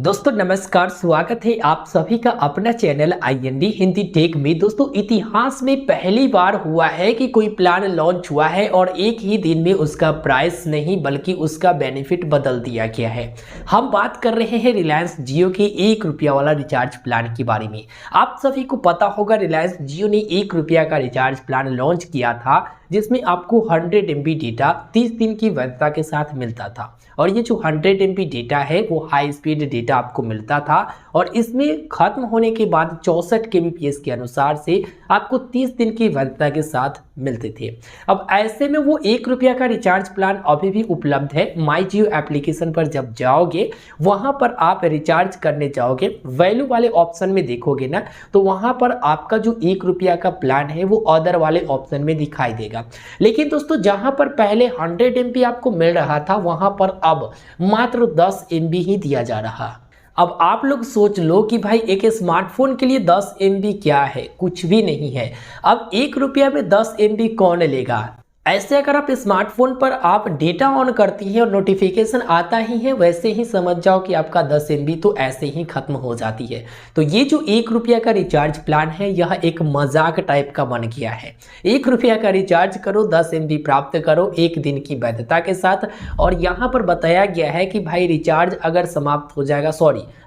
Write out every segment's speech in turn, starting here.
दोस्तों नमस्कार, स्वागत है आप सभी का अपना चैनल IND हिंदी टेक में। दोस्तों इतिहास में पहली बार हुआ है कि कोई प्लान लॉन्च हुआ है और एक ही दिन में उसका प्राइस नहीं बल्कि उसका बेनिफिट बदल दिया गया है। हम बात कर रहे हैं रिलायंस जियो के 1 रुपया वाला रिचार्ज प्लान के बारे में। आप सभी को पता होगा रिलायंस जियो ने 1 रुपया का रिचार्ज प्लान लॉन्च किया था जिसमें आपको 100 MB डेटा 30 दिन की वैधता के साथ मिलता था। और ये जो 100 MB डेटा है वो हाई स्पीड डेटा आपको मिलता था और इसमें खत्म होने के बाद 64 kbps के अनुसार से आपको 30 दिन की वैधता के साथ मिलते थे। अब ऐसे में वो 1 रुपया का रिचार्ज प्लान अभी भी उपलब्ध है। माई जियो एप्लीकेशन पर जब जाओगे वहां पर आप रिचार्ज करने जाओगे, वैल्यू वाले ऑप्शन में देखोगे ना, तो वहां पर आपका जो 1 रुपया का प्लान है वो अदर वाले ऑप्शन में दिखाई देगा। लेकिन दोस्तों जहां पर पहले 100 MB आपको मिल रहा था वहां पर अब मात्र 10 MB ही दिया जा रहा। अब आप लोग सोच लो कि भाई एक स्मार्टफोन के लिए 10 MB क्या है, कुछ भी नहीं है। अब 1 रुपया में 10 MB कौन लेगा। ऐसे अगर आप स्मार्टफोन पर आप डेटा ऑन करती हैं और नोटिफिकेशन आता ही है, वैसे ही समझ जाओ कि आपका 10 MB तो ऐसे ही खत्म हो जाती है। तो ये जो 1 रुपया का रिचार्ज प्लान है यह एक मजाक टाइप का बन गया है। 1 रुपया का रिचार्ज करो, 10 MB प्राप्त करो 1 दिन की वैधता के साथ। और यहाँ पर बताया गया है कि भाई रिचार्ज अगर समाप्त हो जाएगा,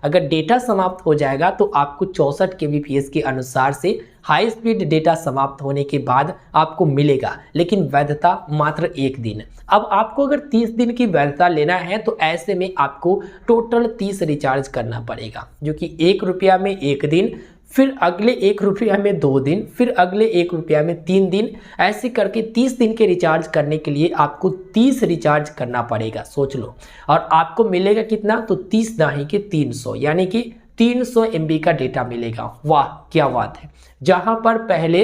अगर डेटा समाप्त हो जाएगा तो आपको 64 kbps के अनुसार से हाई स्पीड डेटा समाप्त होने के बाद आपको मिलेगा, लेकिन वैधता मात्र 1 दिन। अब आपको अगर 30 दिन की वैधता लेना है तो ऐसे में आपको टोटल 30 रिचार्ज करना पड़ेगा, जो कि 1 रुपया में 1 दिन, फिर अगले 1 रुपया में 2 दिन, फिर अगले 1 रुपया में 3 दिन, ऐसे करके 30 दिन के रिचार्ज करने के लिए आपको 30 रिचार्ज करना पड़ेगा। सोच लो, और आपको मिलेगा कितना, तो 30 नहीं कि 300, यानी कि 300 MB का डेटा मिलेगा। वाह क्या बात है। जहां पर पहले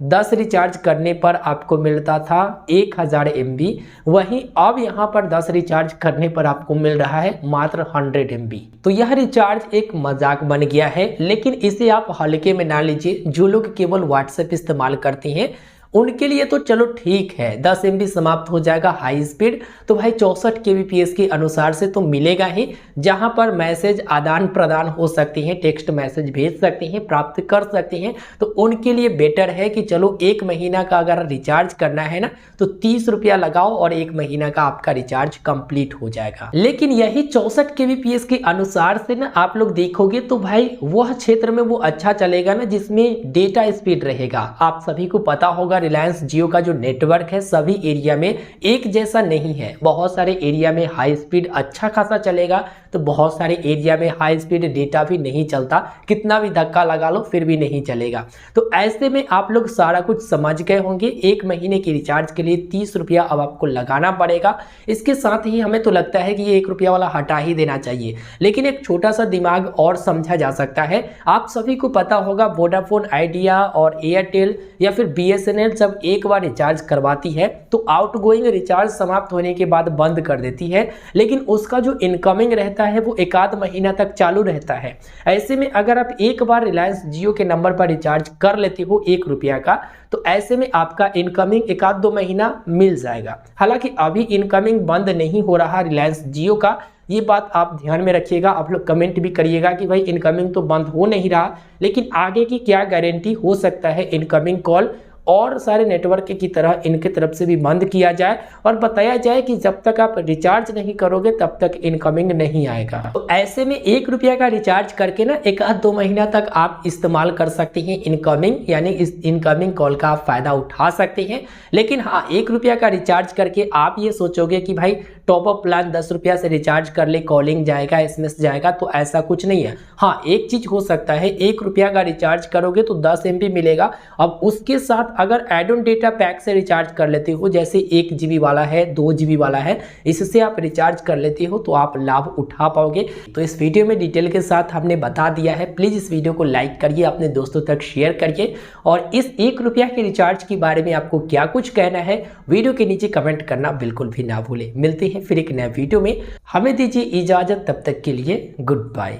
10 रिचार्ज करने पर आपको मिलता था 1000 MB, वहीं अब यहां पर 10 रिचार्ज करने पर आपको मिल रहा है मात्र 100 MB। तो यह रिचार्ज एक मजाक बन गया है, लेकिन इसे आप हल्के में ना लीजिए। जो लोग केवल व्हाट्सएप इस्तेमाल करते हैं उनके लिए तो चलो ठीक है, 10 MB समाप्त हो जाएगा हाई स्पीड, तो भाई 64 kbps के अनुसार से तो मिलेगा ही। जहां पर मैसेज आदान प्रदान हो सकते हैं, टेक्स्ट मैसेज भेज सकते हैं, प्राप्त कर सकते हैं, तो उनके लिए बेटर है कि चलो 1 महीना का अगर रिचार्ज करना है ना तो 30 रुपया लगाओ और 1 महीना का आपका रिचार्ज कंप्लीट हो जाएगा। लेकिन यही 64 kbps के अनुसार से ना आप लोग देखोगे तो भाई वह क्षेत्र में वो अच्छा चलेगा ना जिसमें डेटा स्पीड रहेगा। आप सभी को पता होगा रिलायंस जियो का जो नेटवर्क है सभी एरिया में एक जैसा नहीं है। बहुत सारे एरिया में हाई स्पीड अच्छा खासा चलेगा तो बहुत सारे एरिया में हाई स्पीड डेटा भी नहीं चलता, कितना भी धक्का लगा लो फिर भी नहीं चलेगा। तो ऐसे में आप लोग सारा कुछ समझ गए होंगे। 1 महीने की रिचार्ज के लिए 30 रुपया अब आपको लगाना पड़ेगा। इसके साथ ही हमें तो लगता है कि ये 1 रुपया वाला हटा ही देना चाहिए, लेकिन एक छोटा सा दिमाग और समझा जा सकता है। आप सभी को पता होगा वोडाफोन आइडिया और एयरटेल या फिर BSNL जब एक बार रिचार्ज करवाती है तो आउटगोइंग रिचार्ज समाप्त होने के बाद बंद कर देती है, लेकिन उसका जो इनकमिंग रहता है वो 1 आध महीना तक चालू रहता है। ऐसे में अगर आप एक बार रिलायंस जियो के नंबर पर रिचार्ज कर लेते हो 1 रुपया का, तो ऐसे में आपका इनकमिंग 1 आध 2 महीना मिल जाएगा। हालांकि अभी इनकमिंग बंद नहीं हो रहा रिलायंस जियो का, ये बात आप ध्यान में रखिएगा। आप लोग कमेंट भी करिएगा कि भाई इनकमिंग तो बंद हो नहीं रहा, लेकिन आगे की क्या गारंटी, हो सकता है इनकमिंग कॉल और सारे नेटवर्क की तरह इनके तरफ से भी बंद किया जाए और बताया जाए कि जब तक आप रिचार्ज नहीं करोगे तब तक इनकमिंग नहीं आएगा। तो ऐसे में 1 रुपया का रिचार्ज करके ना 1 आध 2 महीना तक आप इस्तेमाल कर सकते हैं इनकमिंग, यानी इस इनकमिंग कॉल का आप फायदा उठा सकते हैं। लेकिन हाँ, 1 रुपया का रिचार्ज करके आप ये सोचोगे कि भाई टॉप अप प्लान 10 रुपया से रिचार्ज कर ले, कॉलिंग जाएगा, SMS जाएगा, तो ऐसा कुछ नहीं है। हाँ, एक चीज हो सकता है, 1 रुपया का रिचार्ज करोगे तो 10 MB मिलेगा। अब उसके साथ अगर एड ऑन डेटा पैक से रिचार्ज कर लेते हो, जैसे 1 GB वाला है, 2 GB वाला है, इससे आप रिचार्ज कर लेते हो तो आप लाभ उठा पाओगे। तो इस वीडियो में डिटेल के साथ हमने बता दिया है। प्लीज इस वीडियो को लाइक करिए, अपने दोस्तों तक शेयर करिए, और इस 1 रुपया के रिचार्ज के बारे में आपको क्या कुछ कहना है वीडियो के नीचे कमेंट करना बिल्कुल भी ना भूले। मिलते हैं फिर एक नए वीडियो में, हमें दीजिए इजाजत, तब तक के लिए गुड बाय।